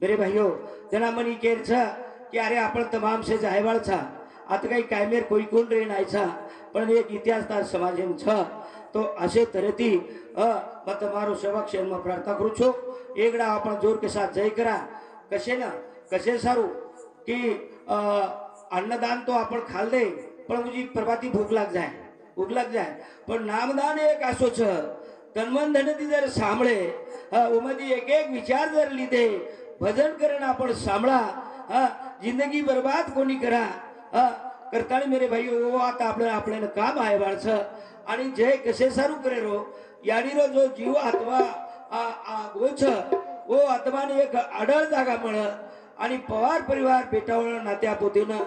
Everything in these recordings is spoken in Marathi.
मेरे भाइयों जना मनी केर छ कि अरे आपण तमाम से जायवाळ छ आता काही कायमेर कोई कोण रे नाही छ पण एक इतिहासदार समाज एम छ तो असे तरेती मैं तमारो सेवक शेन में प्रार्थना करू छो एकड़ा आपण जोर के साथ जय करा कसे ना कसे सारू कि अन्नदान तो आपण खाल दे पण मुझी प्रभाती भूक लग जाए पण नामदान एक असो छ तन्मन धनती जर सांभळे उमदी एक एक विचार जर लीधे भजन करण आपण सांभळा जिंदगी बर्बाद कोणी करा करताना मेरे भाई वो आता आपल्याला काम आहे बाळच आणि जय कसे सारू करे रो याडीरो जो जीव आत्मा गोछ वो आत्माने एक अडळ जागा मळ आणि पवार परिवार बेटावळ नात्या पोतीनं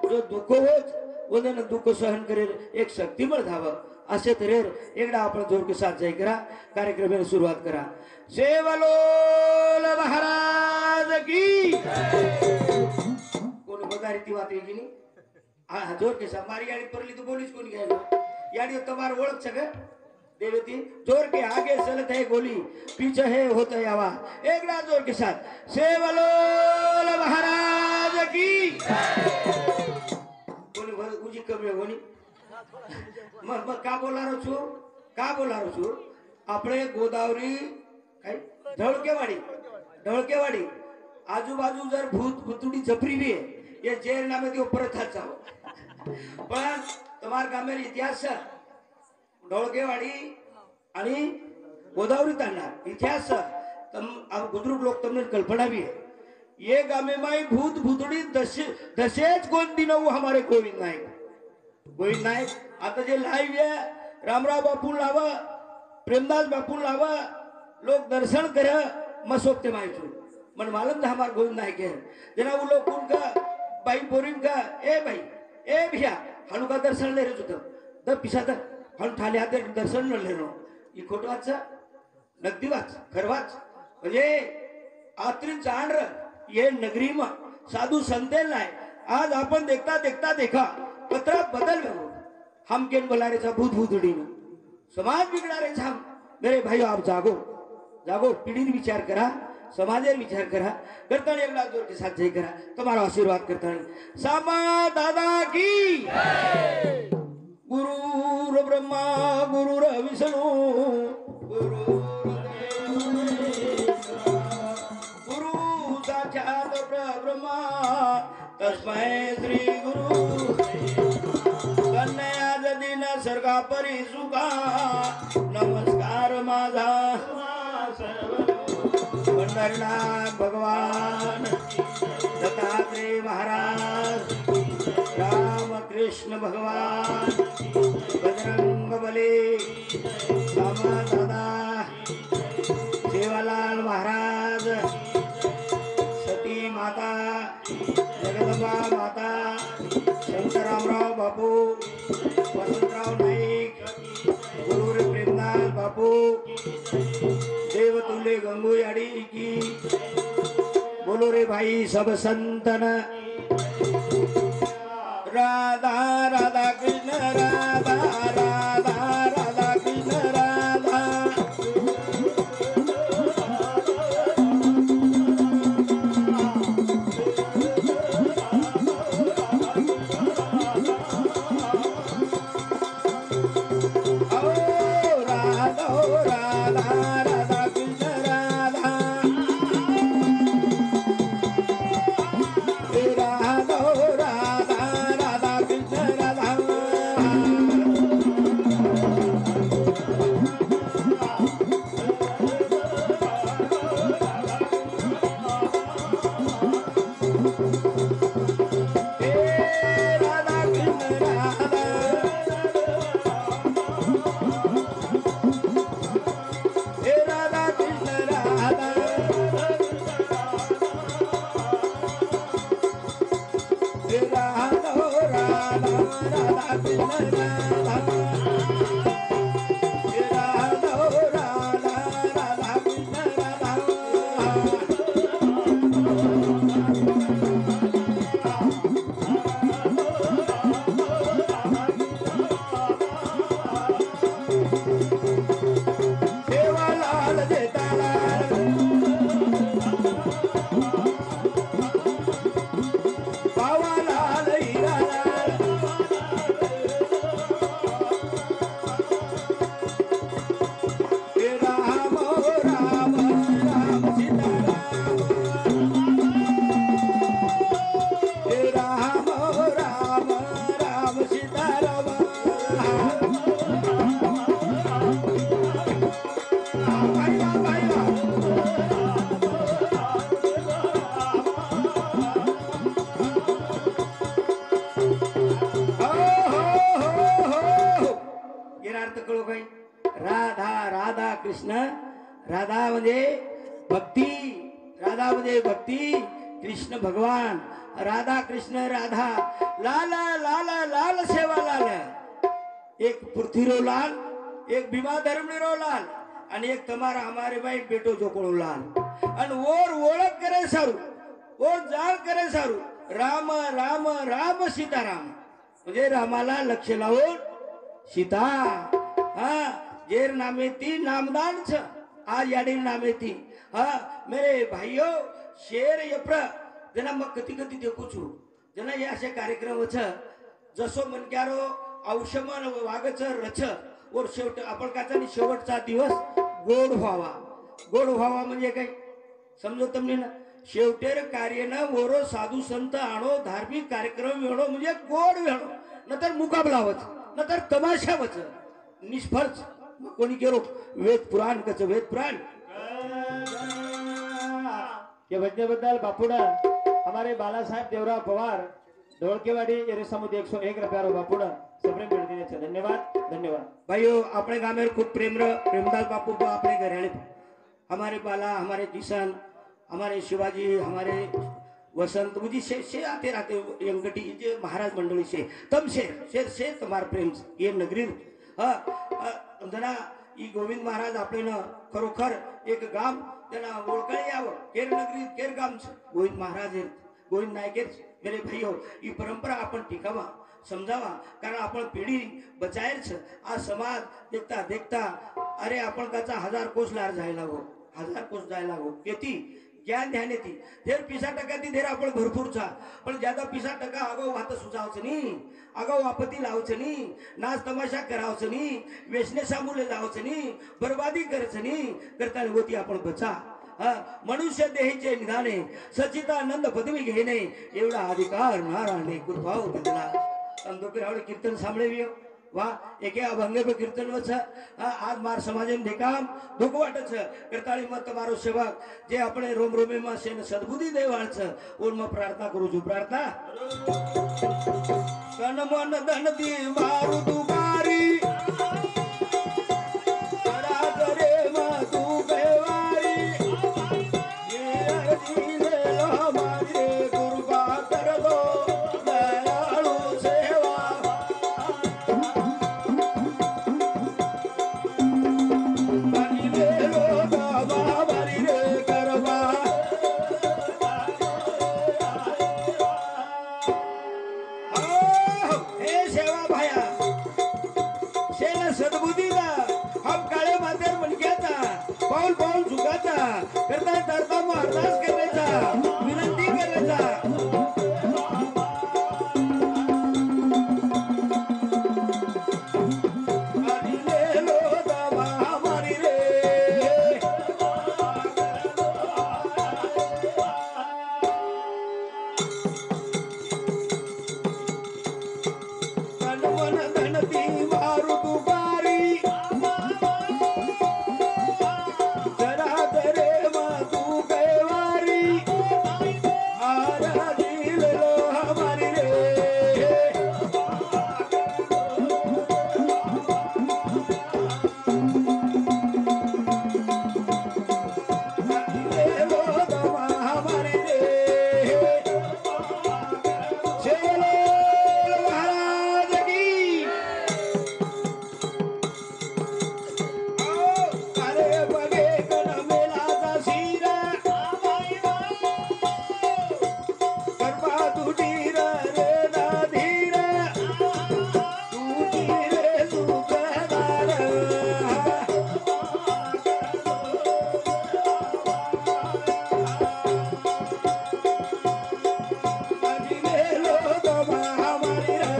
जो दुःख होच वदन दुःख सहन करेल एक शक्तिमळ धाव असे तरेर एकदा आपण जोर के साथ जय करा कार्यक्रमाला सुरुवात करा सेवलोल महाराज की कोण बगारी ती वात वेगळी हा जोर के साथ मारी गाडी परली तो बोलीच कोणी घ्यायला याडी तमार ओळख सगळे देवती जोर के आगे चलत है गोली पीछे है होता है आवाज एकड़ा जोर के साथ सेवलोल महाराज की कोणी उजी कमी कोणी मग का बोला रो छू आपले गोदावरी काय ढळकेवाडी आजूबाजू जर भूत भुतुडी जपरी भी है ये जेर नामे ती परत हात जाओ पण तुम्हार गामेर इतिहास ढोळकेवाडी आणि गोदावरी तांडा इतिहास बुजुर्ग लोग तुमने कल्पना भी है ये गामे माई भूत भूतड़ी दशेज कोण दिनवू हमारे गोविंद नायक आता जे लाइव है रामराव बापू लाव प्रेमदास बापू लाव लोग दर्शन कर मसोकते मायचू मन मालूम था हमारे गोविंद नायक है जना वो लोग उनका भाई बोरिंग का ए भाई ए भैया हनु का दर्शन ले रहे द पिसा द हनु ठाले हाते दर्शन न ले रो ये खोटं वाच नगदी वाच खरं वाच म्हणजे आत्री जाण ये नगरी में साधु संतेल नाही आज आपण देखता देखा पत्र बदल में हम केन बोला रे भूत भूतड़ी में समाज बिगड़ा रे हम मेरे भाई आप जागो पीढ़ी विचार करा समाजेर विचार करा करता एकला जोर के साथ जय करा तुम्हारा आशीर्वाद करता सामा दादा की गुरु ब्रह्मा गुरु विष्णु गुरु साक्षात ब्रह्मा तस्मै श्री गुरु कन्या दिन सर्गा परी सुखा नमस्कार माझा पंढरनाथ भगवान दत्तात्रेय महाराज रामकृष्ण भगवान बजरंग बली सामा दादा सेवालाल महाराज सती माता जगदंबा माता शंकरराव बापू वसंतराव नाईक गुरु प्रेमदास बापू देवतुल्य गंगूयाड़ी की बोलो रे भाई सब संतन राधा राधा कृष्ण राधा राधा राधा कृष्ण राधा राधा म्हणजे भक्ती, राधा म्हणजे भक्ती, कृष्ण भगवान, राधा कृष्ण राधा, लाल लाल लाल सेवा लाल, एक पृथ्वीरो लाल, एक भीमा धर्मनीरो लाल, आणि एक तुम्हारा हमारे भाई बेटो जोकोड़ो लाल, आणि ओर ओळख करे सारू, ओर जाळ करे सारू, राम राम राम सीताराम, म्हणजे रामाला लक्ष लावून सीता, हा जेर नामे ती नामदान छ, आज याडील नामे ती, हा मेरे भाइयों शेर यप्र जना मग कधी कधी देखू छु जना हे असे कार्यक्रम छ जसो मनक्यारो औषमन वागच रच वर शेवट आपण काचा शेवटचा दिवस गोड व्हावा, गोड व्हावा म्हणजे काय समजो तुम्ही ना, शेवटेर कार्यनं वरो साधू संत आणो, धार्मिक कार्यक्रम वेळो म्हणजे गोड वेळो, नंतर मुकाबला वच, नंतर तमाशा वच, निष्फळच कोणी केलो वेद पुराण कच वेद पुराण के बद्दल बापूडा हमारे बाला साहेब देवराव पवार ढोलकेवाड़ी एरे समुद्र 101 रुपया बापूडा सप्रेम भेट देने चाहिए। धन्यवाद धन्यवाद भाइयों, अपने गाँव में खूब प्रेमदास बापू को अपने घर हमारे बाला, हमारे किशन, हमारे शिवाजी, हमारे वसंत मुझे से आते रहते यंगटी जे महाराज मंडली से तम शेर तुम्हारा प्रेम ये नगरी जना ई गोविंद महाराज आपले न खरोखर एक गाम त्यांना ओळखायला यावं, केर नगरी केर गाम गोविंद महाराज गोविंद नायक मेरे भाइयों ही परंपरा आपण टिकावा समजावा, कारण आपण पिढी बचायच आज समाज देखता देखता अरे आपण काचा 1000 कोस लार जायला हो, 1000 कोस जायला हो येती ज्ञान ध्यान येते धेर पिसा टका ती धेर आपण भरपूरचा, पण ज्यादा पिसा टका आगाऊ वाहत सुजावचं नाही, आगाऊ आपत्ती लावचं नाही, नाच तमाशा करावचं नाही, वेशने सामूले जावचं नाही, बर्बादी करायचं नाही, करताना होती आपण बचा, मनुष्य देहीचे निधाने सचितानंद पदवी घेणे एवढा अधिकार नारायणे कृपाव दिला। संतोषी कीर्तन सांभळे वाह एके अभंग पे कीर्तन वच आज मार समाज में देखाम दुख वाटच करताळी मत मारो सेवक जे अपने रोम रोमे में सेन सद्बुद्धी देवाळच और मैं प्रार्थना करू छु प्रार्थना तन मन धन दी मारू दुबारी करा करे मा तू बेवारी ये अर्जी ले लो मारे गुरबा कर दो दयाळु सेवा बनी ले लो बाबा बरी रे करबा हे सेवा भाया शेना सद्बुद्धीला हम काळे मातेर मुलग्याचा पाऊल पाऊल झुकाचा करता करता मग अरदास करायचा विनंती करायचा आणि ले लो दाबा मारी रे तन मन धन ती मारू दुबारी जरा दरे मा तू कैवारी आरा दिल लो हमारी रे ले लो दमा हमारी रे चलो महाराज की अरे बगे कन मेलाचा शिरा कर्मा तुझी रे दाधीर तुझी रे सुखदार माझी गेलो दमा हमारी रे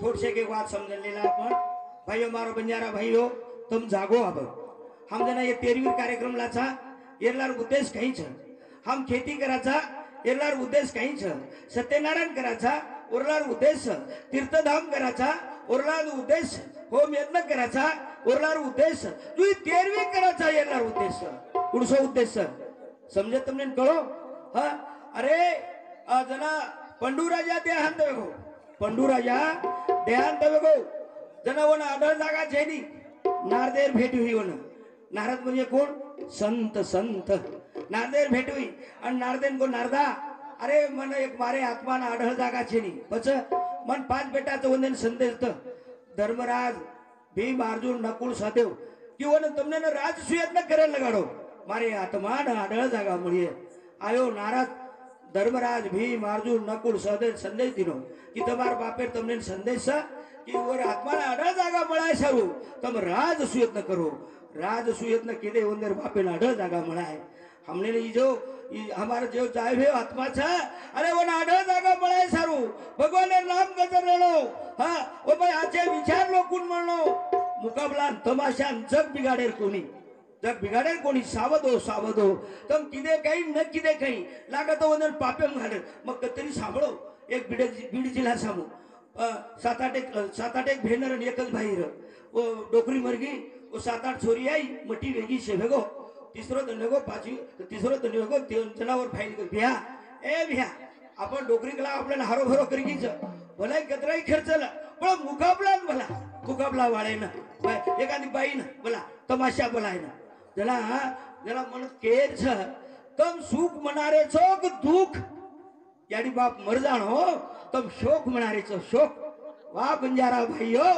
थोड़से के बात समझ लेना अपन भाइयों मारो बंजारा भाइयों तुम जागो अब हम जना ये 13वीं कार्यक्रम लाचा एरलार उद्देश कहीं छ हम खेती कराचा एरलार उद्देश कहीं छ सत्यनारायण कराचा ओरलार उद्देश तीर्थधाम कराचा ओरलार उद्देश होम यज्ञ कराचा ओरलार उद्देश तू 13वीं कराचा एरलार उद्देश कुणसो उद्देश समजे तुमने कळो हा अरे जना पंडू राजा ते हात देखो पंडूराजा देहांत वेगो जनावन आढळ जागा छेनी नारदेर भेट हुई वन नारद म्हणजे कोण संत संत नारदेर भेट हुई आणि नारदेन को नारदा अरे मन एक मारे आत्मा ना आढळ जागा छेनी पच मन पाच बेटाचं वंदन संदेश धर्मराज भीम अर्जुन नकुल सहदेव किंवा તમને રાજસુયત ન કરે લગાડો મારે આત્મા આઢળ જાગા મળીએ આયો નારાજ ધર્મરાજ ભીમ અર્જુન નકુલ સહદેવ સંદેશ દીનો કે તમારા બાપે તમને સંદેશ કે ઓર આત્માના આઢળ જાગા મળાય સારું તમે રાજસુયત ન કરો રાજસુયત ન કીધે ઓંદર બાપે આઢળ જાગા મળાય हमने नहीं जो हमारा जो चाहे है आत्मा छा अरे वो आढळ जागा મળાય સારું ભગવાને નામ ગજર રેણો હા ઓ ભાઈ આચે વિચાર લો કોણ મળનો मुकाबला तमाशा जग बिगाडेर कोणी सावधो सावधो तम किदे काही न किदे काही लागत वंदन पापेम घाडे मग कतरी सांभळो एक बीड जिल्हा सामू सात आठ एक भेनर आणि एकच भाईर ओ डोकरी मरगी ओ 7-8 छोरी आई मटी वेगी शेभेगो तिसरो दंडगो पाचवी तिसरो दंडगो जनावर फाईल भ्या ए भ्या आपण डोकरीला आपल्याला हारो भरो करीच भलाई कतराई खर्चला पण मुकाबला वाळेना एखादी बाई ना बोला तमाशा बोलाय ना जला मन केर छ तम सुख मनारे चोक दुख याडी बाप मर जाणो तम शोक मनारे चो शोक वाह बंजारा भाइयो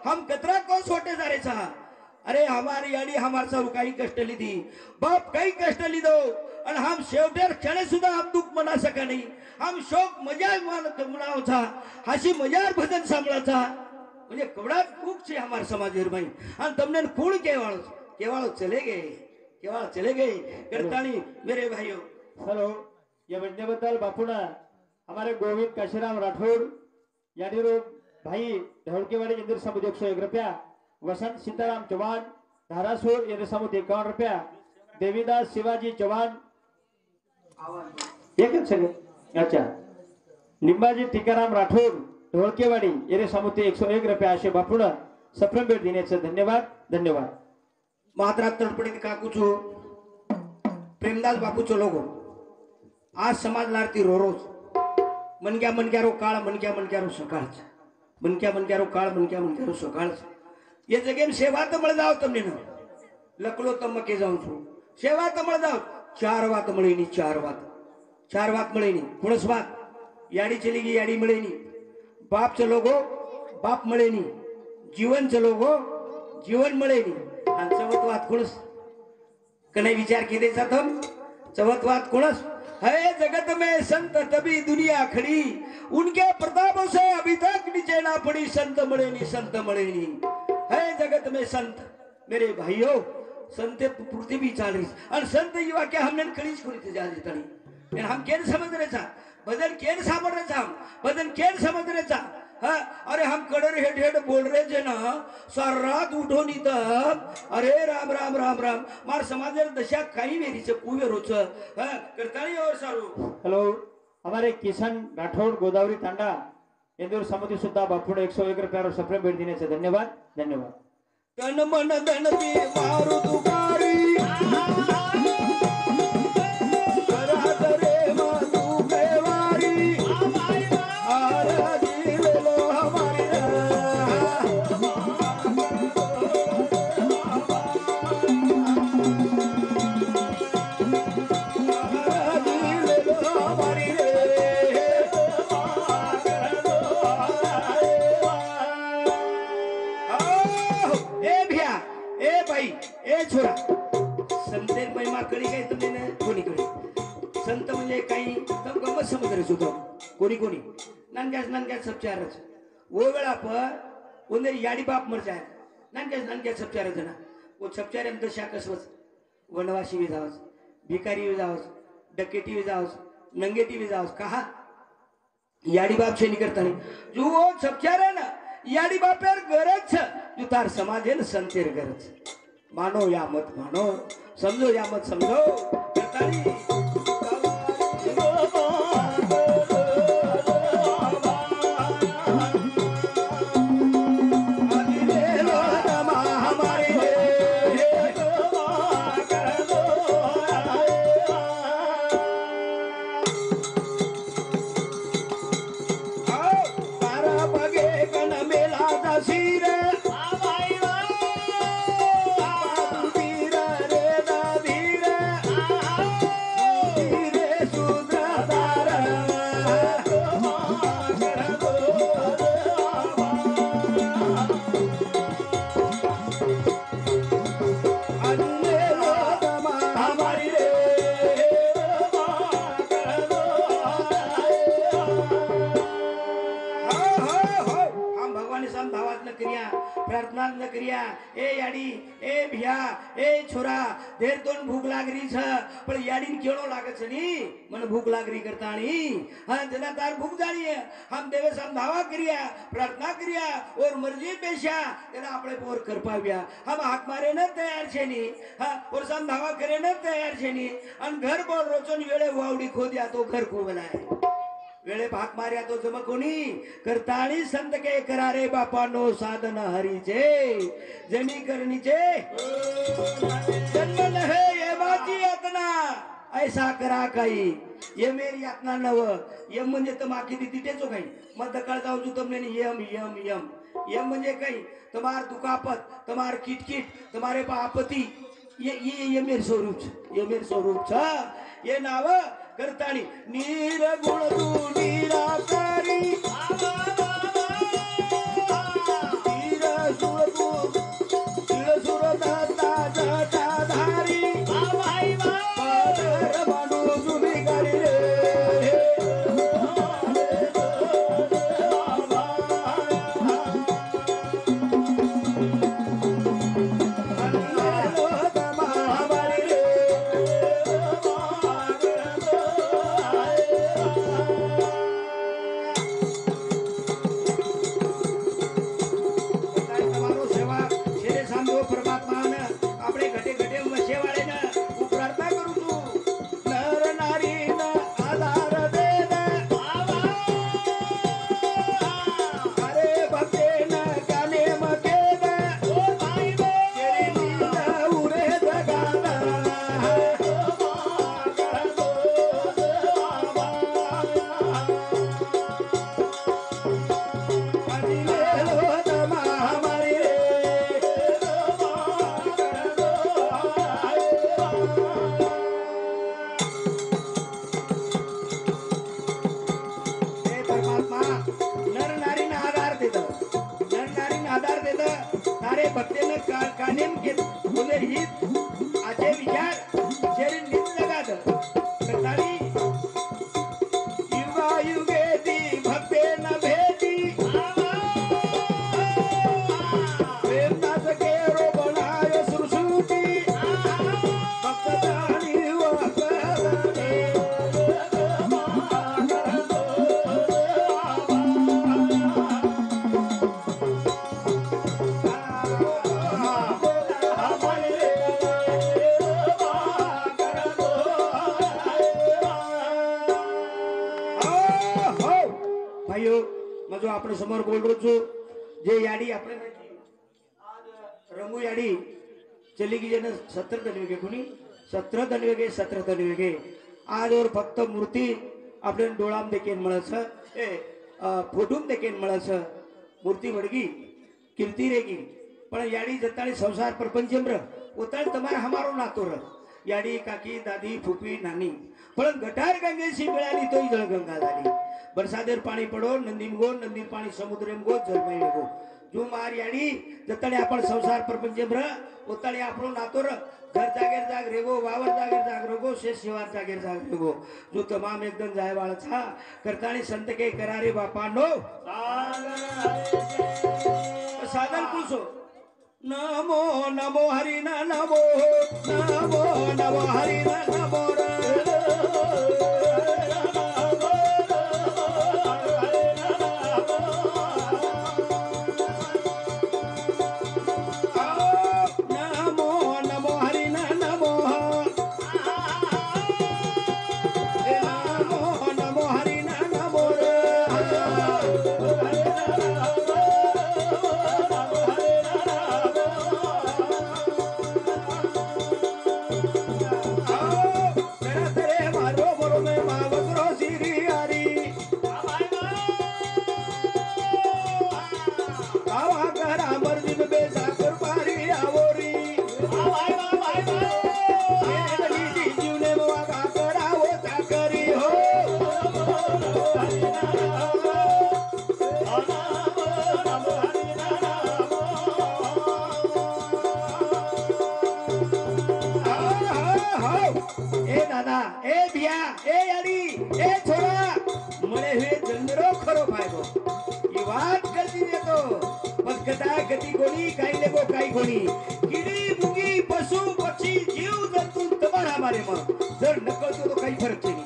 हम कतरा को छोटे जा रे छ अरे हमारी याडी हमार सर काही कष्ट लीधी बाप काही कष्ट लीधो और हम शेवटेर क्षणे सुद्धा हम दुख मना सका नहीं हम शोक मजा मनाव था हसी मजार भजन सांभळा था म्हणजे कवडा दुख છે हमार समाज भाई અને તમને કોણ કેવાળો ચલે गए करतानी मेरे भाइयों हेलो या बद्दल बापूना हमारे गोविंद काशीराम राठौर याडीरो भाई ढोलकेवाड़ी इंद्र समुद 101 रुपया वसंत सीताराम चौहान धारासुर इंद्र समुद 51 रुपया देवीदास शिवाजी चौहान एक सेकंड अच्छा लिंबाजी टीकाराम राठौर ढोलकेवाड़ी एरे समुद्री 101 रुपया असे बापून सप्रम भेट देण्याचं धन्यवाद मात्रा तडपडीत काकूचो प्रेमदास बापूचो लोगो आज समाज लारती रोज मनक्या रो काळ मनक्या रो सकाळच मनक्या रो काळ मनक्या रो सकाळच ये जगेन सेवा तर मळ जाव तमने न लकलो तम के जाऊ छु सेवा तर मळ जाव चार वात मळीनी चार वात मळीनी कुणस वात याडी चली गई याडी मळीनी बाप चलो गो बाप मळेनी जीवन चलो गो जीवन मळेनी आणि चवत वात कुणस कने विचार केले जातम चवत वात कुणस है जगत में संत तभी दुनिया खड़ी उनके प्रतापों से अभी तक नीचे ना पड़ी संत मळेनी है जगत में संत मेरे भाइयों संत पृथ्वी चालीस और संत युवा क्या हमने कलीच कुणी जा तणी हम केन समझ रहे था भजन केन सामर रहे था भजन केन समझ रहे था हाँ अरे हम कड़र हेड बोल रहे थे ना सार रात उठो नहीं तब अरे राम राम राम राम मार समाज दशा काही वेरी से कुवे रोच हाँ करता नहीं और सारू हेलो हमारे किशन राठौड़ गोदावरी तांडा इंदूर समिति सुद्धा बापूने 101 रुपया सप्रेम भेट देण्याचे धन्यवाद तन मन धन बी मारू तुकारी छोरा संते महिमा कळी काय तुम्ही कोणी संत म्हणजे काही तम गमत समुद्र सुद्धा कोणी ननग्यास सबचारच वो वेळा पर ओंदर याडी बाप मर जाय ननग्यास सबचार जना वो सबचार अंत शाकसवच वनवासी वी जावस भिकारी वी जावस डकेटी वी जावस नंगेटी वी जावस कहा याडी बाप छे निकरता नहीं जो वो सबचार है ना याडी बापेर गरज जो तार समाज है ना संतेर गरज मानो या मत मानो समझो या मत समझो तारा करिया प्रार्थना न करिया ए याडी ए भिया ए छोरा देर तोन भूख लागरी छ पण याडी केळो लागे छ नी मन भूख लागरी करताणी हां जना तार भूख जाणी है हम देवे समधावा करिया प्रार्थना करिया और मर्जी पेशा तेना આપણે પોર કરપાવ્યા हम हाक मारे न तयार છે ની हां और समधावा करे न तयार છે ની अन घर बोल रोचन वेळे वावडी खोद्या तो घर खोवलाय वेळे भाग मार्या तो जम कोणी करताळी संत के करारे बापानो साधन हरीचे जनी करणीचे जन्म नहे ये वाची यातना ऐसा करा काही ये मेरी यातना नव यम म्हणजे तमाकी दी तिटेचो काही मग दकाळ जाऊ जू तमने यम यम यम यम म्हणजे काही तुम्हार दुखापत तुम्हार किटकिट तुम्हारे आपत्ती ये मेरे स्वरूप छ ये नाव करतानी नीर गुण तू निराकारी नीर सुर तू नीर सुर दाता जटाधारी पादर मानू जुनी गाडी रे આપણે સમોર બોલ રહ્યો છું જે યાડી આપણે આજ રંગુ યાડી चली गई जन 17 धनवेगे कोणी 17 धनवेगे आज और फक्त मूर्ती आपल्या डोळाम देखेन મળે ए फोटूम देखेन મળે मूर्ती वडगी कीर्ती रेगी पण याडी जताळी संसार प्रपंचम र उताळ તમાર हमारो नातो र याडी काकी दादी फुफी नानी पण गटार गंगेशी मिळाली तोही जळ गंगा झाली बरसादेर पाणी पडो नंदीन पाणी समुद्रेम गो जलमय गो जो मार याडी जताळे आपण संसार प्रपंचम र उताळे आपलो नातो र घर जागेर जाग रेगो वावर जागेर जाग रेगो शेष शिवार जागेर जाग रेगो जो तमाम एकदम जाय वाळ छा करताणी संत के करारे बापा नो साधन पूछो नमो नमो हरि नमो नमो नमो हरि नमो ती कोणी काही लेगो काही कोणी किडी मुगी पशु पक्षी जीव जंतू तुम्हाला मारे मग जर नकळतो तो काही फरक नाही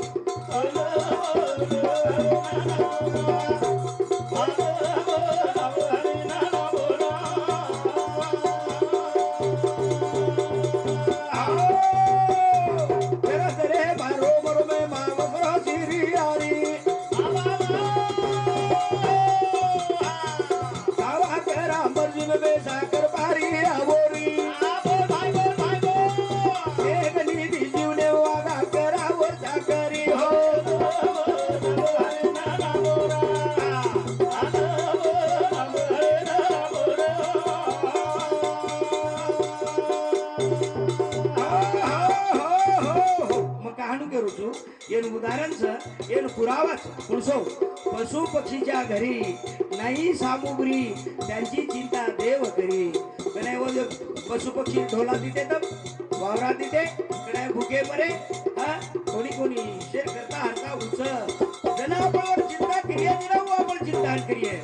पशु पक्षीच्या घरी नाही सामुग्री त्यांची चिंता देव करी पशु पक्षी ढोला तिथे तर वावरा तिथे भुके मरे हा कोणी कोणी शेर करता हरता उच जना आपण चिंता करिये आपण चिंता करिये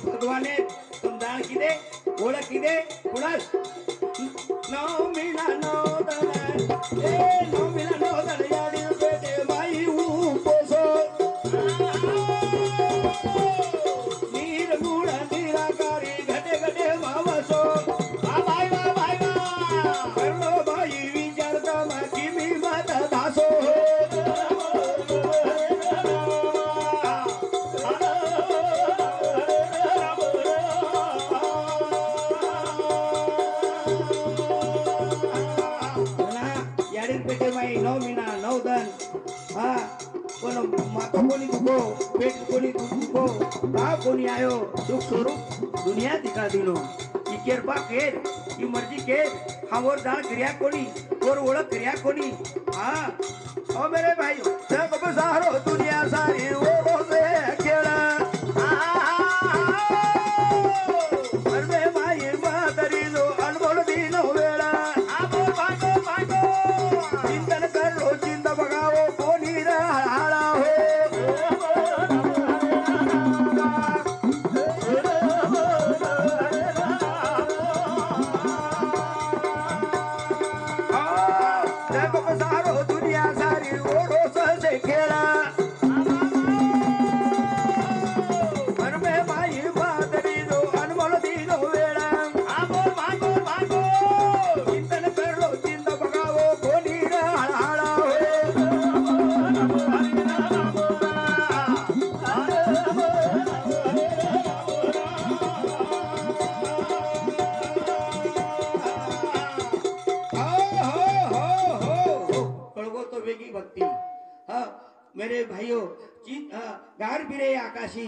भगवाने तुम दान की दे ओळख की दे कुणास नौ मिला नौ दन ए नौ मिला नौ दन यादी बेटे माई पोसो नीर गुण निराकारी घटे घटे मावसो भाई करलो भाई विचारता माकी मी माता दासो पेट कोणी तुको का कोणी आयो सुख स्वरूप दुनिया दिखा दिलो की कृपा केर की मर्जी केर हावर दान क्रिया कोणी और ओळख क्रिया कोणी हा ओ मेरे भाई सब सारो दुनिया सारी ओ से खेळा मरवे माई मातरी लो अनमोल दिनो वेळा चिंतन करो चिंता बघावो कोणी राहाळा मेरे भाइयों चित गार बिरे आकाशी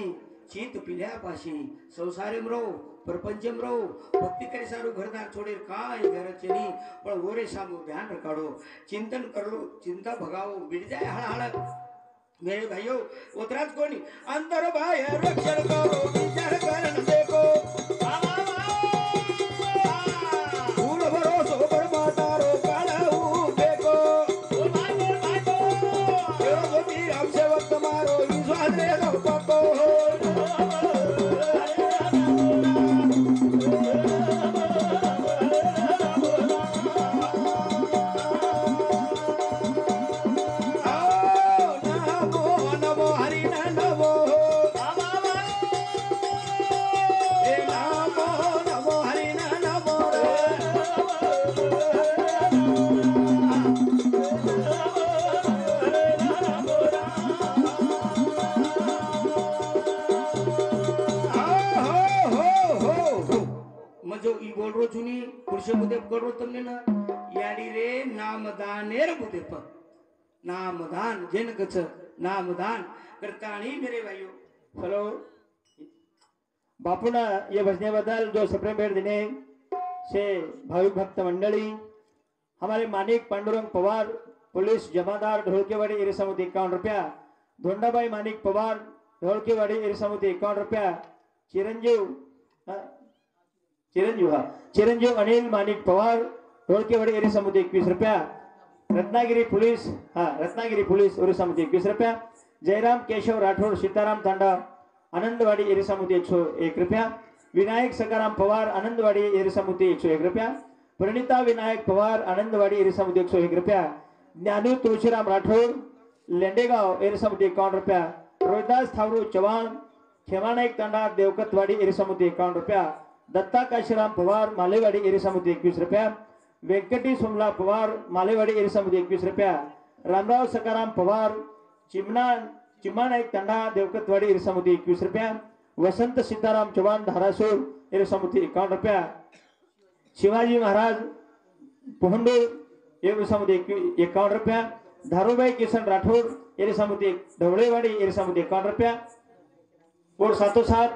चित पिल्या पाशी संसारेम रो प्रपंचम रो भक्ति करे सारू घरदार छोड़े काय घर चली पण ओरे सामू ध्यान रखाड़ो चिंतन कर लो चिंता भगाओ मिट जाए हड़ मेरे भाइयों उतराज कोनी अंदर बाहर रक्षण करो विचार करन देखो फूल भरोसो पर मातारो काळू देखो राम सेवक तुम्हारो विश्वास दे दो पको नामदान जेन कच नामदान करता आणि मेरे भाइयों हेलो बापूना ये भजनेबद्दल जो सप्रेम भेट देने से भाविक भक्त मंडली हमारे मानिक पांडुरंग पवार पुलिस जमादार ढोलकेवाड़ी इरिसामुती 51 रुपया धोंडाबाई मानिक पवार ढोलकेवाड़ी इरिसामुती 51 रुपया चिरंजीव चिरंजीव अनिल माणिक पवार ढोळकेवाडी एरी समिती 21 रुपया. रत्नागिरी पोलीस एरी समिती 21 रुपया. जयराम केशव राठोड सीताराम तांडा आनंदवाडी एरी समिती 101 रुपया. विनायक सकाराम पवार आनंदवाडी एरी समिती 101 रुपया. प्रणिता विनायक पवार आनंदवाडी एरी समिती 101 रुपया. ज्ञानू तुळशीराम राठोड लेंडेगाव एरी समिती 51 रुपया. रोहिदास थावरू चव्हाण खेमानाईक तांडा देवकतवाडी एरी समिती 51 रुपया. दत्ता काशीराम पवार मालेवाडी एरी समिती 21 रुपया. व्यंकटी सोमला पवार मालेवाडी एरी समिती 21 रुपया. रामराव सकाराम पवार चिमानाईक तांडा देवकतवाडी एरी समिती 21 रुपया. वसंत सीताराम चव्हाण धारासूर एरी समिती 51 रुपया. शिवाजी महाराज पोहंडूर एरी समिती 51 रुपया. धारूबाई किसन राठोड एरी समिती ढवळेवाडी एरी समिती 51 रुपया. और सातों साथ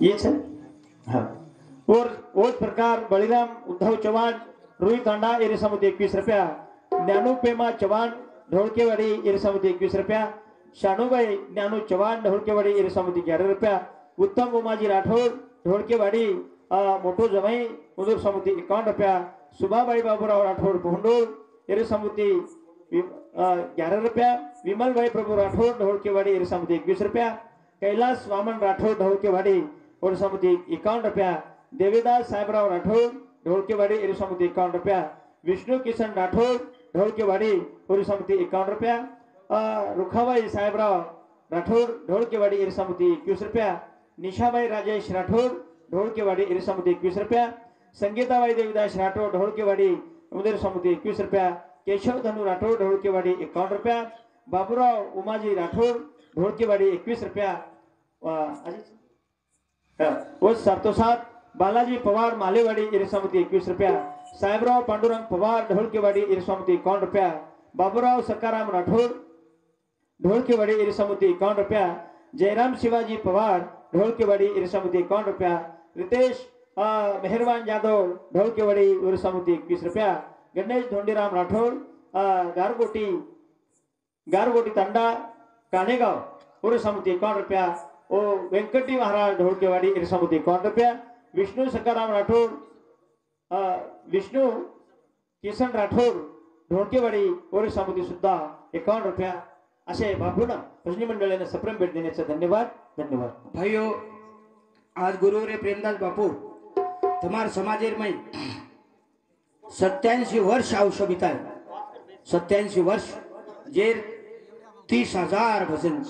ये है हाँ और प्रकार बलिराम उद्धव चौहान रुई तांडा एरी समिती 21 रुपया. ज्ञानू पेमा चव्हाण ढोळकेवाडी एरी समिती 21 रुपया. शानूबाई ज्ञानू चव्हाण ढोळकेवाडी एरी समिती 11 रुपया. उत्तम उमाजी राठोड ढोळकेवाडी मोटो जमाई उदूर समिती 51 रुपया. सुभाबाई बाबूराव राठोड पोहंडूर एरी समिती 11 रुपया. विमलबाई प्रभू राठोड ढोळकेवाडी एरी समिती 21 रुपया. कैलास वामन राठोड ढोळकेवाडी एरी समिती 51 रुपया. देवीदास साहेबराव राठोड ढोळकेवाडी एरी समिती 51 रुपया. विष्णू किसन राठोड ढोळकेवाडी एरी समिती 51 रुपया. रुखाबाई साहेबराव राठोड ढोळकेवाडी एरी समिती 21 रुपया. निशाबाई राजेश राठोड ढोळकेवाडी एरी समिती 21 रुपया. संगीताबाई देवीदास राठोड ढोळकेवाडी उदर समिती 21 रुपया. केशव धनु राठोड ढोळकेवाडी 51 रुपया. बाबूराव उमाजी राठोड ढोळकेवाडी 21 रुपया. व सातों सात बालाजी पवार मालेवाडी एरी समिती 21 रुपया. साहेबराव पांडुरंग पवार ढोळकेवाडी एरी समिती 51 रुपया. बाबूराव सकाराम राठोड ढोळकेवाडी एरी समिती 51 रुपया. जयराम शिवाजी पवार ढोळकेवाडी एरी समिती 51 रुपया. रितेश मेहरबान जाधव ढोळकेवाडी एरी समिती 21 रुपया. गणेश धोंडीराम राठोड गारगोटी तांडा कानेगाव एरी समिती 51 रुपया. ओ वेंकटी महाराज ढोळकेवाडी एरी समिती 51 रुपया. विष्णू सकाराम राठोड विष्णू किसन राठोड ढोळकेवाडी एरी समिती सुद्धा 51 रुपया. असे बापूंना भजनी मंडळाने सप्रेम भेट देण्याचा धन्यवाद. भाइयों, आज गुरु रे प्रेमदास बापू तुम्हार समाजेर में 87 वर्ष आयुष्य बिताय. 87 वर्ष जेर 30,000 भजन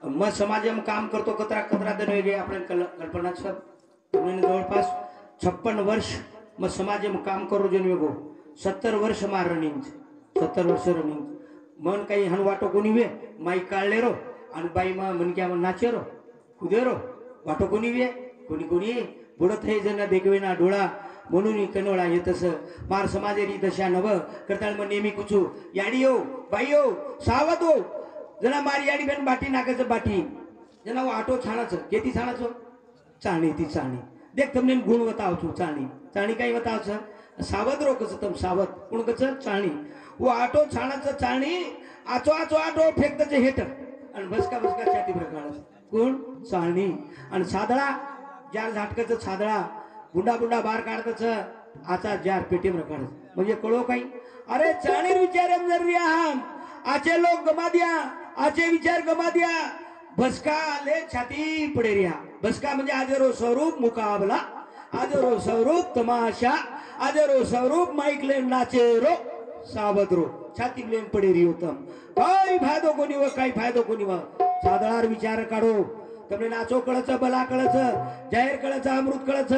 मग समाज में काम करतो कतरा दिन वेगळे आपण कल्पना छ. जवळपास 56 वर्ष मग समाज में काम करो जन वेगो 70 वर्ष मा रनिंग 70 वर्ष रनिंग मन काही हन वाटो कोणी वे माईक काढले रो आणि बाई मन क्या मन नाचे रो कुदे रो वाटो कोणी वे कोणी बुडत हे जण देखवे ना डोळा म्हणून कनोळा येतस मार समाजेरी दशा नव करताळ मग नेहमी कुचू याडी हो बाई हो सावध हो जना मारी याडी बेन बाटी नाकाचं बाटी जना आटो छाणाचं केती छाणाचं चाणी ती चाणी देख તમને ગુણ બતાવ છું ચાણી કઈ બતાવ છે સાવધ રો કસ તમ સાવધ કોણ કસ ચાણી वो आटो छाणाचं चाणी आचो फेकताचे हेट आणि बसका छाती प्रकार कोण चाणी आणि सादळा जार झाटकाचं सादळा बुंडा बार काढताच आचा जार पेटी प्रकार म्हणजे कळो काही अरे चाणी विचार हम आचे लोग गमा दिया आचे विचार गमा दिया बसका ले छाती पडे रिया बसका म्हणजे आजरो स्वरूप मुकाबला आजरो स्वरूप तमाशा आजरो स्वरूप माइक ले नाचे रो सावध रो छाती लेन पडे री होतम काही फायदो कोणी व सादळार विचार काढो તમને नाचो कळच बला कळच जाहीर कळच अमृत कळच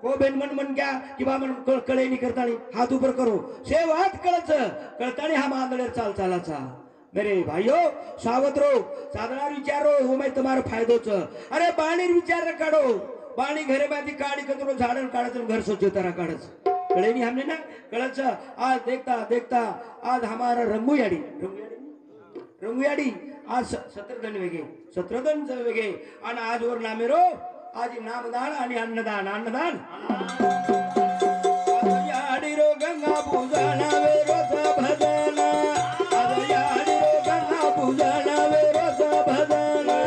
को बेन मन क्या कि बा मन कळे नि करताणी हाथ ऊपर करो सेव हाथ कळच कळताणी हा मांदळेर चालाचा मेरे भाइयों सावध रो सादळार विचारो हो मैं तुम्हारा फायदोच अरे बाणीर विचार काढो बाणी घरे माती काढी कतरो झाडण काढच घर स्वच्छता काढच कळे नहीं हमने ना कळच आज देखता आज हमारा रंगुयाडी आज 17 वेगे आणि आज वर नामेरो आज नामदान आणि अन्नदान याडी रो गंगा पूजना वे रोज भजना आज याडी रो गंगा पूजना वे रोज भजना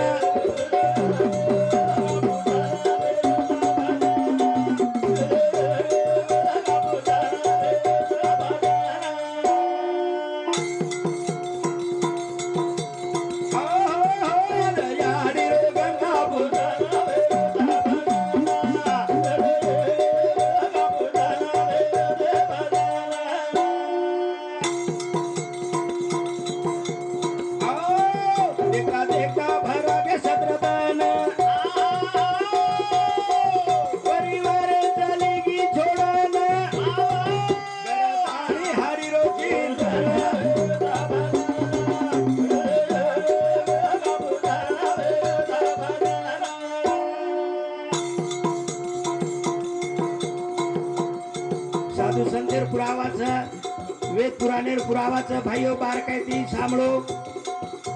साधू संतेर पुरावाचं वेद पुराणेर पुरावाचं भाईयो बारकायती सांभळो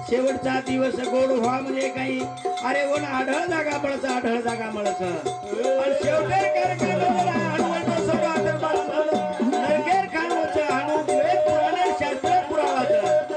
शेवटचा दिवस गोड व्हा म्हणजे काही अरे ओन आढळ जागा मळच आढळ जागा मळच आणि शेवटेर कार्यक्रमाला हनुमान सभा दरबार नरकेर खानवचं हनु वेद पुराणेर शास्त्र पुरावाचं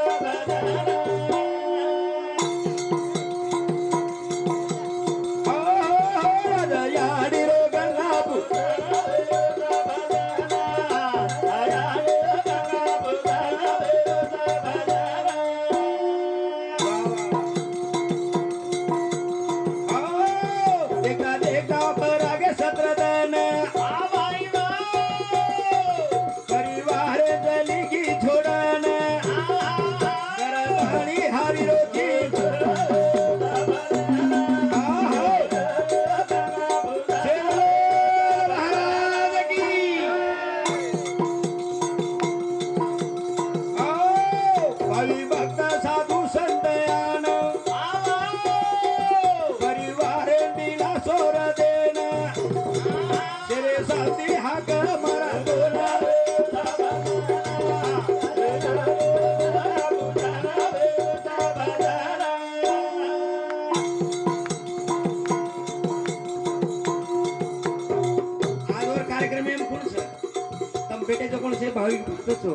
भाविक भक्तच हो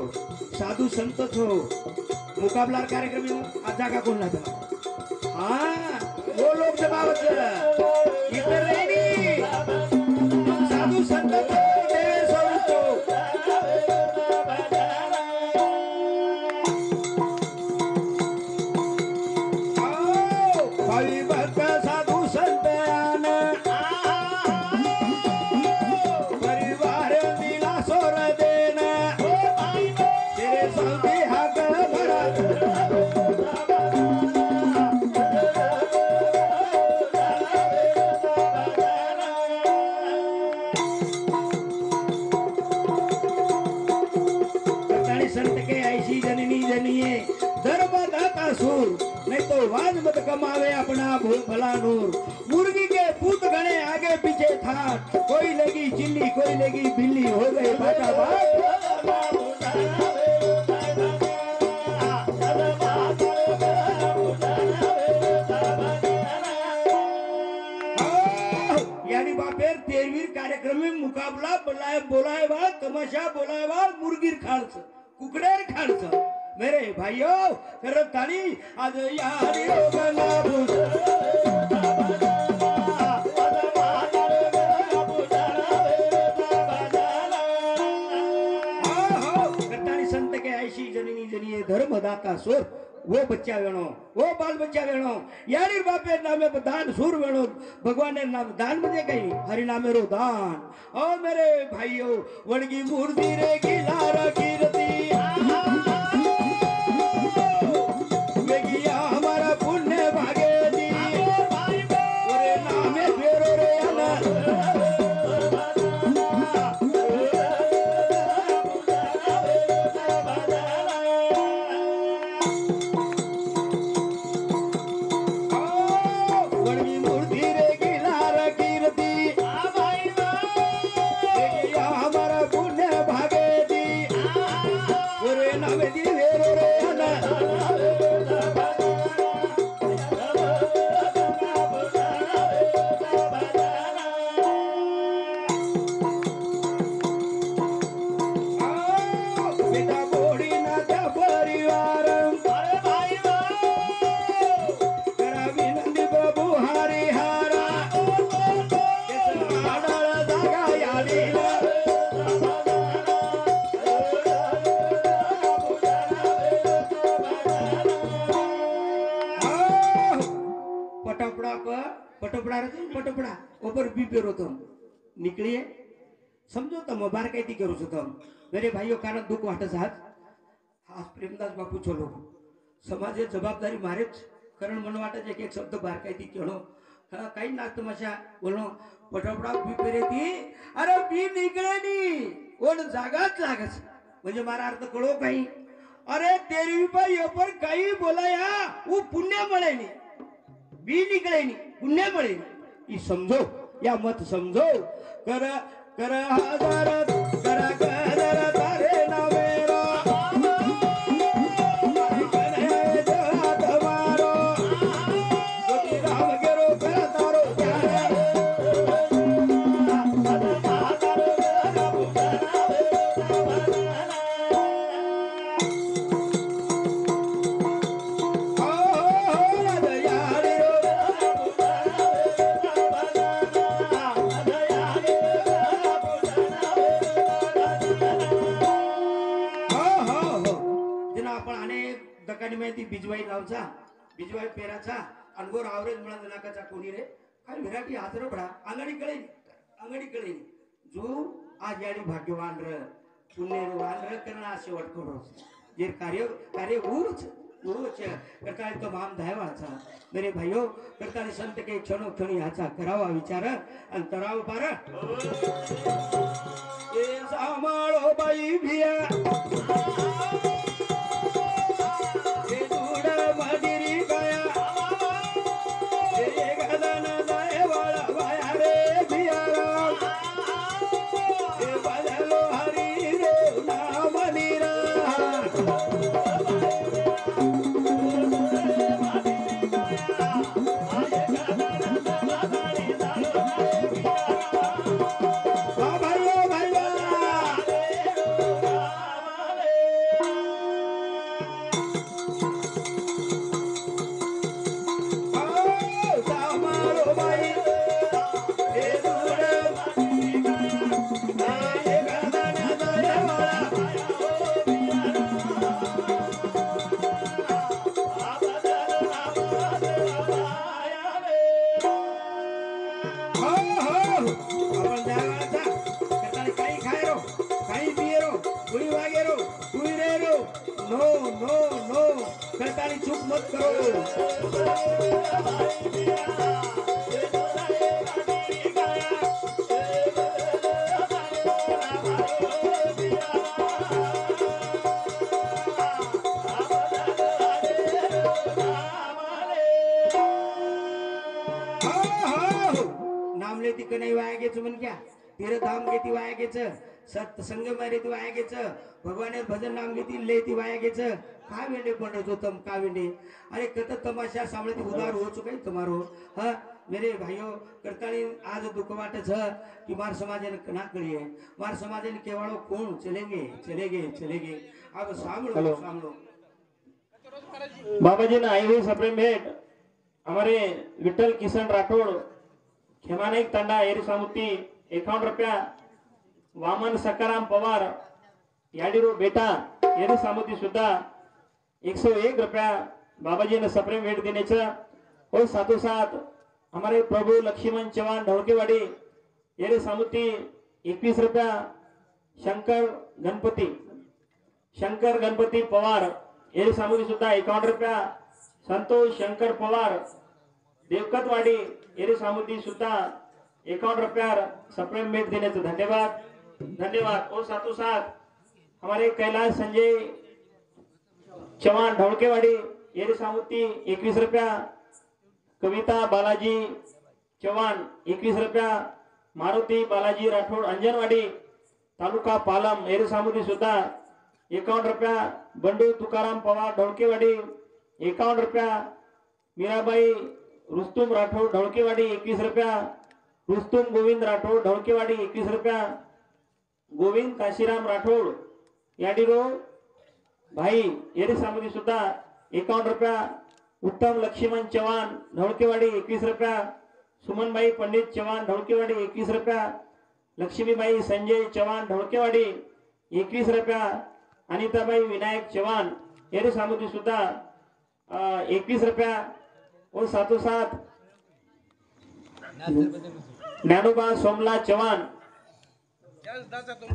साधू संतच हो मुकाबला कार्यक्रम जागा कोण लागला हा वो लोकसभावच इतर नाही साधू संतच भावी भक्त साधू संत नहीं तो वाज मत कमावे अपना भला नूर मुर्गी के पूत गणे आगे पीछे था कोई लगी चिल्ली कोई लगी बिल्ली हो गए बाटा यानी बापेर 13वीर कार्यक्रम में मुकाबला बोलाए बाद तमाशा बोलाए बाद मुर्गीर खालच कुकडेर खालच मेरे भाइयों करत ताली आज यारी गंगा भूत संत के ऐसी जननी जनिए धर्मदाता सुर वो बच्चा वेणो वो बाल बच्चा वेणो यारी बापे नामे दान सुर वेणो भगवान ने नाम दान म्हणजे काही हरि नामे रो दान ओ मेरे भाइयों वणगी मूर्ति रे गिलारा कीर्ति पटपड़ा ऊपर भी पेरो तुम निकलिए समझो तो मुबारक थी करू तुम मेरे भाइयों कारण दुख वाटत हात आज प्रेमदास बापू चलो समाज जबाबदारी मारेच कारण मन वाटत एक शब्द बारकायती केळो काही ना तमाशा बोलो पटपड़ा भी पेरे थी अरे बी निकले नी ओन जागाच लागच म्हणजे मारा अर्थ कळो काही अरे तेरी पाई ऊपर काही बोलाया वो पुण्य મળે ની बी निकले नी पुण्य મળે नी समझो या मत समझो कर कर हजार करा कर माहिती बिजवाई नावचा बिजवाई पेराचा अनगोर आवरेज म्हणा नाकाचा कोणी रे काय विराटी हातर बडा अंगडी कळेल जो आज याडी भाग्यवान र पुण्यवान र करना शेवट करो जे कार्य उच करता तमाम धायवाचा मेरे भाइयों करता संत के क्षणो क्षणी ह्याचा करावा विचार आणि तराव पार ए सांभाळो बाई भिया ए दूड मदिरी गया ए गदन जाय वाळा वाया रे भिया ए बदलो हरी रे नाम निरा चूक मत करो नाम लेती का नाही वाया घ्यायचं म्हण क्या तीर धाम घेती वाया घ्यायचं सत्संग मारे ती वाया घ्यायचं भगवान भजन नाम घेती लेती वाया घ्यायचं का वेंडे बनत होतम का वेंडे अरे कत तमाशा सामने उदार हो चुका है तुम्हारो हाँ मेरे भाइयों करतानी आज दुख वाटच है कि मार समाज ने ना करिए मार समाज ने केवाड़ो कौन चलेगे अब सामलो बाबाजी ने आई हुई सप्रेम भेंट हमारे विठ्ठल किसन राठोड खेमानाईक तांडा एरी सामुती 51 रुपया वामन सकाराम पवार याडीरो बेटा एरी सामुती सुद्धा 101 रुपया बाबाजी ने सप्रेम भेंट देने और साथों साथ हमारे प्रभु लक्ष्मण चौहान ढोलकेवाड़ी एरी सामुती 21 रुपया शंकर गणपति पवार एरी सामुती सुद्धा 51 रुपया संतोष शंकर पवार देवकतवाडी एरी सामुती सुद्धा 51 रुपया सप्रेम भेंट देने धन्यवाद और साथों साथ हमारे कैलाश संजय चौहान ढोलकेवाड़ी एरी सामुती 21 रुपया कविता बालाजी चौहान 21 रुपया मारुति बालाजी राठोड अंजनवाड़ी तालुका पालम एरी सामुती सुद्धा 51 रुपया बंडू तुकाराम पवार ढोलकेवाड़ी 51 रुपया मीराबाई रुस्तुम राठोड ढोलकेवाड़ी 21 रुपया रुस्तुम गोविंद राठोड ढोलकेवाड़ी 21 रुपया गोविंद काशीराम राठोड याडीरो भाई एरी सामुती सुद्धा 51 रुपया उत्तम लक्ष्मण चौहान ढोलकेवाड़ी 21 रुपया सुमनबाई पंडित चौहान ढोलकेवाड़ी 21 रुपया लक्ष्मीबाई संजय चौहान ढोलकेवाड़ी 21 रुपया अनिताबाई विनायक चौहान एरी सामुती सुद्धा 21 रुपया और साथों साथ ज्ञानोबा सोमला चौहान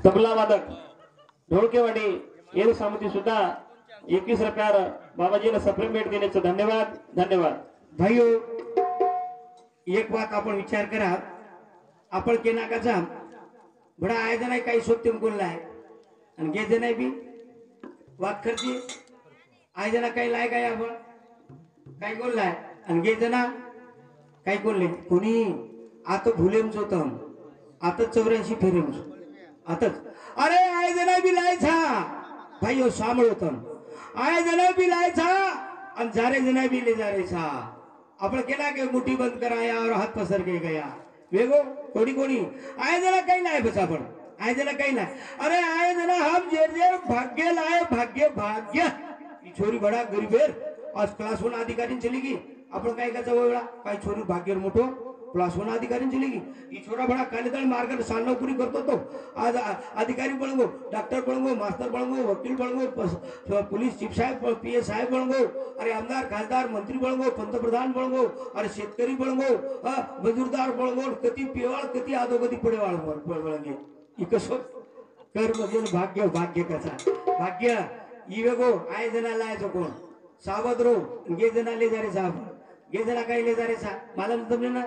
तबला वादक ढोलकेवाड़ी एरी सामुती सुद्धा 21 रुपया बाबाजी ने सप्रेम भेट देने धन्यवाद भाइयों एक बात आपण विचार करा आपण के नाकाचा बडा आयोजन आहे काही सोत्यम कोणला आहे आणि घे नाही बी वाद खर्ची आयोजना काही लाय काय आपण काही कोणला आहे आणि घे जना काही कोणले कोणी आता भुलेमच होतं आता 84 फेरेमच आताच अरे आयोजना बी लायचा भाइयों सांभळ होतं आयोजना बी लायचा आणि जारे जना बी ले जारेचा आपण केला के मुठी बंद कराया और हाथ पसर के गया वेगो कोणी आयोजना काही नाही बस आपण आयोजना काही नाही अरे आयोजना हम जेर भाग्य लाए भाग्य छोरी बड़ा गरीबेर आज क्लास 1 अधिकारी चली गई आपण काय का वेळा काय छोरी भाग्य मोठो प्लस वन अधिकारी चलेगी ये छोरा बड़ा कालेदार मारकर साल नौकरी करतो तो आज अधिकारी बनगो डॉक्टर बनगो मास्टर बनगो वकील बनगो पुलिस चीफ साहेब पीएस साहेब बनगो अरे आमदार खासदार मंत्री बनगो पंतप्रधान बनगो अरे शेतकरी बनगो मजूरदार बनगो कती पिवाळ कती आदो कती पडेवाळ बनगे ई कसो कर्म देन भाग्य भाग्य कसा भाग्य ई वेगो आय जनाला आयचो कोण सावध रो गे जना ले जा रे साहब गे जना काही ले जा रे सा मला તમને ना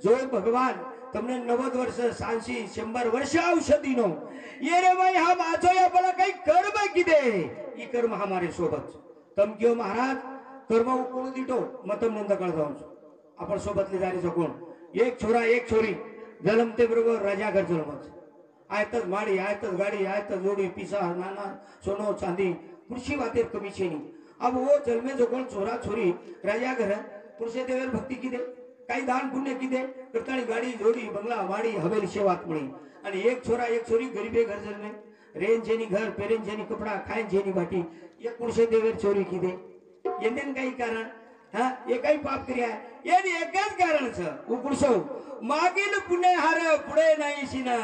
जो भगवान તમને 90 વર્ષ 80 100 વર્ષ औषधी नो ये रे भाई हम आजो या बला काही कर्म किदे ई कर्म हमारे सोबत तम क्यों महाराज कर्म उकळू दिटो मतम नंद कळ जाऊन आपण सोबतले जारी कोण एक छोरा एक छोरी जन्मते बरोबर राजा घर जन्मच आयतच माडी आयतच गाडी आयतच जोडी पिसा नाना सोनो चांदी कृषी वातेर कमी छेनी अब वो जन्मे जो कोण छोरा छोरी राजा घर पुरुषे देवेल भक्ती किदे काही दान पुण्य किदे करतानी गाडी जोडी बंगला वाडी हवेली सेवात मुळे आणि एक छोरा एक छोरी गरीबे घर जन्मे रेन छेनी घर पेरेन छेनी कपडा खायन छेनी बाटी एक पुरुषे देवेल छोरी किदे येनेन काही कारण हा एकही पाप क्रिया येन एकच कारण छ उकुडसो मागील पुण्य हार पुढे नाही शिना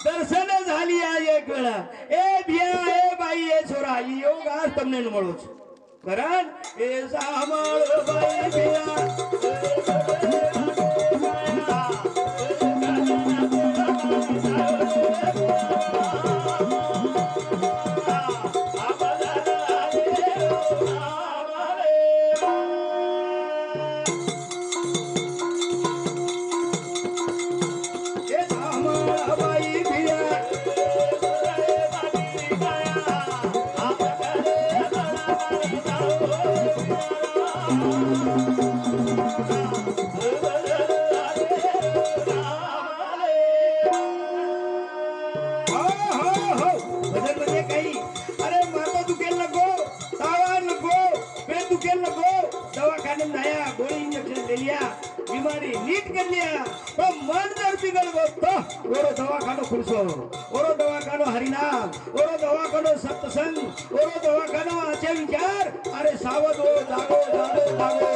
दर्शन झाली आज एक वेळा ए भिया ए बाई ए छोरा योग आज તમને મળો છું करण ए सामळ बाई भिया बीमारी नीट कर लिया पण मन जर बिगड़ गो तो ओरो दवाखानो खुलसो ओरो दवाखानो हरिनाम ओरो दवाखानो सत्संग ओरो दवाखानो आचे विचार अरे सावध हो जागो जागो जागो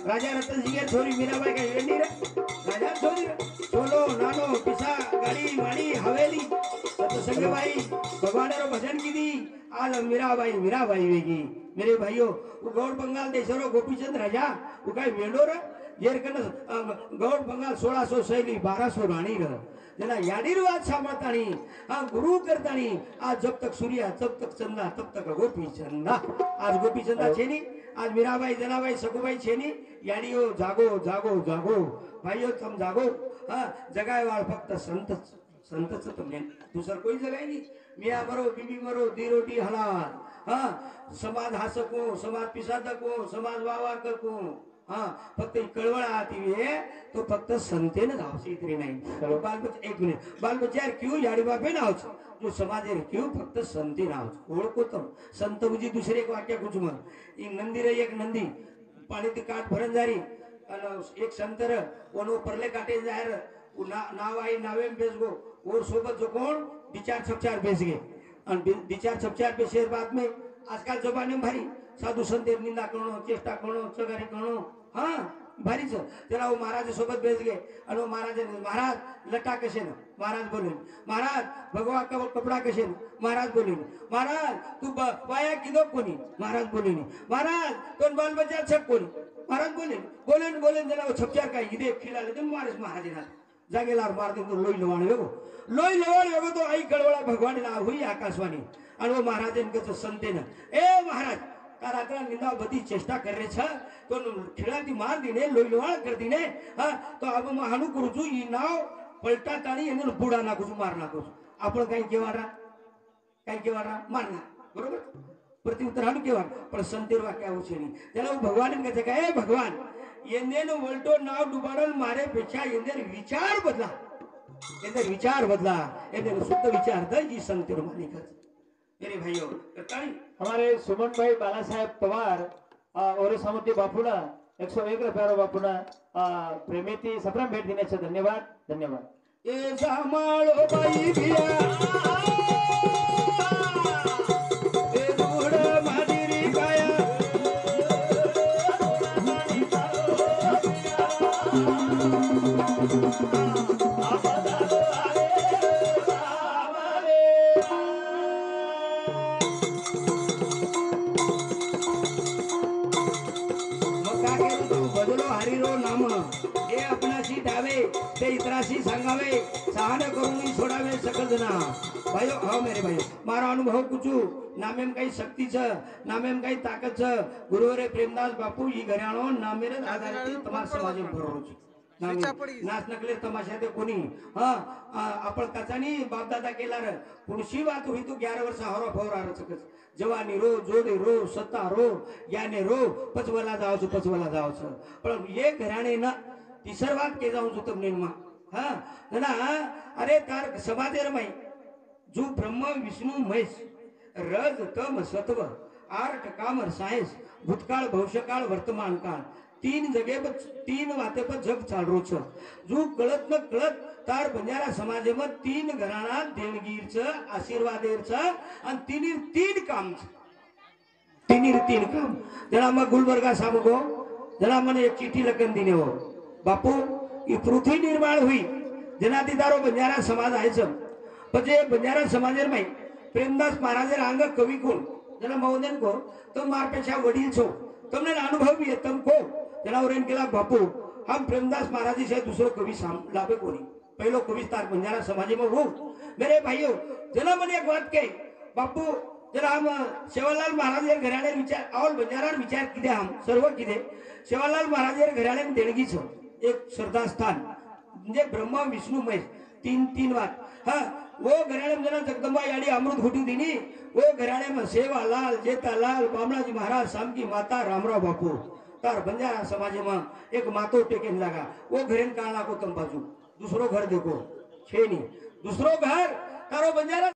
राजा रतन सिंह छोरी मीराबाई का हिरणी रे राजा छोरी चोलो नानो पिसा गाड़ी वाड़ी हवेली सत्संग भाई भगवान रो भजन की दी आज मीराबाई वेगी मेरे भाइयों वो गौड़ बंगाल देशरो गोपीचंद राजा वो काय वेंडो रे जेर कन गौड़ बंगाल 1600 शैली 1200 राणी र जना याडीरवाद सांभाळतानी हा गुरु करतानी आज जब तक सूर्य तब तक चंदा तब तक गोपीचंदा आज गोपीचंदा छेनी आज मीराबाई जनाबाई सगुबाई छेनी याडीओ जागो जागो जागो भाइयों तुम जागो हाँ जगाए वाल फक्त संतच तुमने दूसर कोई जगाए नहीं मियाँ मरो बीबी मरो दी रोटी हलाल हाँ समाज हासको समाज पिसादको समाज वावर करको हाँ फक्त कळवळ आती है तो फक्त संते न धावसी इतरी नहीं बाल बच्चा एक मिनिट बाल बच्चा यार क्यों याडी बापे ना होच जो समाज है क्यों फक्त संते ना होच ओळखो तम संत उजी दुसरे एक वाक्य कुछ मन एक नंदी रे एक नंदी पाणी ती काट भरन जारी एक संतर वनो परले काटे जायर नाव आई नावे बेस गो और सोबत जो कोण विचार छपचार बेस गे आणि विचार छपचार बेसेर बाद में आजकाल जमाने भारी साधु संतेर निंदा करणं चेष्टा करणं चगारी करणं हाँ भारीच त्याला वो महाराज सोबत बेस गे आणि वो महाराज लटा कसे ना महाराज बोले महाराज भगवा कपडा कसे ना महाराज बोले महाराज तू वाया किदो कोणी महाराज बोले महाराज कोण बाल बच्चा छप कोणी महाराज बोले जरा छपचार काय इदे खिलाले ते मारस महाराज जागेला मार दे तो लोई लवाण वेगो तो आई कळवळा भगवान ना हुई आकाशवाणी आणि वो महाराजन के संतेन ए महाराज रात्रा निंदा बदी चेष्टा कर रहे छ तो खिला दी मार दीने लोई लवाण कर दीने हां तो अब महानु करूचू ई नाव पलटा ताणी एने बुडा नाखूचू मार नाखूचू आपण काही केवाडा मारना बरोबर प्रत्युत्तर हानु केवाड पण संतेर वाक्या उछेनी त्याला भगवान कहते का ए भगवान येनेन वलटो नाव डुबाडल मारे पेक्षा येनेर विचार बदला येनेर शुद्ध विचार दई संतेर मालिका मेरे भाइयों हमारे सुमन भाई बाला साहेब पवार और समुद्री बापूला ₹101 बापूंना प्रेमेती सप्राम भेट देण्याचे धन्यवाद धन्यवाद ए सांभाळो बाई बिया ए दूड मादिरी काया बदलो हरिरो नाम हे आपणाशी डावे ते इतराशी सांगावे सहान करून सोडावे सकल जना भाइयो हो मेरे भाइयो मारो अनुभव कुछू नामेम काही शक्तीचं नामेम काही ताकदचं गुरुवरे प्रेमदास बापू ही घराणो नामेर आधारित તમાર સમાજ ભરોરો છે नाच नकले तमाशा ते कोणी हा आपण कचानी बापदादा केला रे पुढची बात होई तू 11 वर्ष हरो फौरार सकस जवानी रो जोडे रो सत्ता रो याने रो पचवला जावचं पण ये घराणे ना तिसर बात के जाऊ तम निर्मा हा ना अरे तार समाजेर मै जो ब्रह्म विष्णू महेश रज तम सत्व आर्ट कामर सायन्स भूतकाळ भविष्यकाळ वर्तमान काळ तीन जगे पर तीन वाते पर जग चाल रो छ जो कळत न कळत तार बंजारा समाज में तीन घराणा देणगीरचं आशीर्वादेरचं आणि तीन काम जरा मग गुलबर्गा सामुगो जरा मने एक चिट्ठी लखन दिने हो बापू ई पृथ्वी निर्माण हुई जनाती दारो बंजारा समाज आयचं पजे बंजारा समाजेर में प्रेमदास महाराजेर अंग कवी कोण जना मौदेन को तो मारपेक्षा वडील छो तुमने अनुभव भी है तुमको जना और केला बापू हम प्रेमदास महाराज से दूसरो कवि लाभे कोनी पहलो कवि तार बंजारा समाज में हो मेरे भाइयों जना मने एक बात के बापू जरा हम सेवालाल महाराज घराणे विचार और बंजारा विचार किदे हम सर्व किदे सेवालाल महाराज घराणे देणगी छ एक श्रद्धा स्थान म्हणजे ब्रह्मा विष्णू महेश तीन बात हाँ वो घराणे में जना जगदम्बा याडी अमृत घुटी दीनी वो घराणे में सेवालाल जेतालाल बामणाजी महाराज सामकी माता रामराव बापू तार बंजारा समाज में एक मातो टेकेन लगा वो घरेन काला को तम बाजू दूसरो घर देखो छे नहीं दूसरो घर तारो बंजारा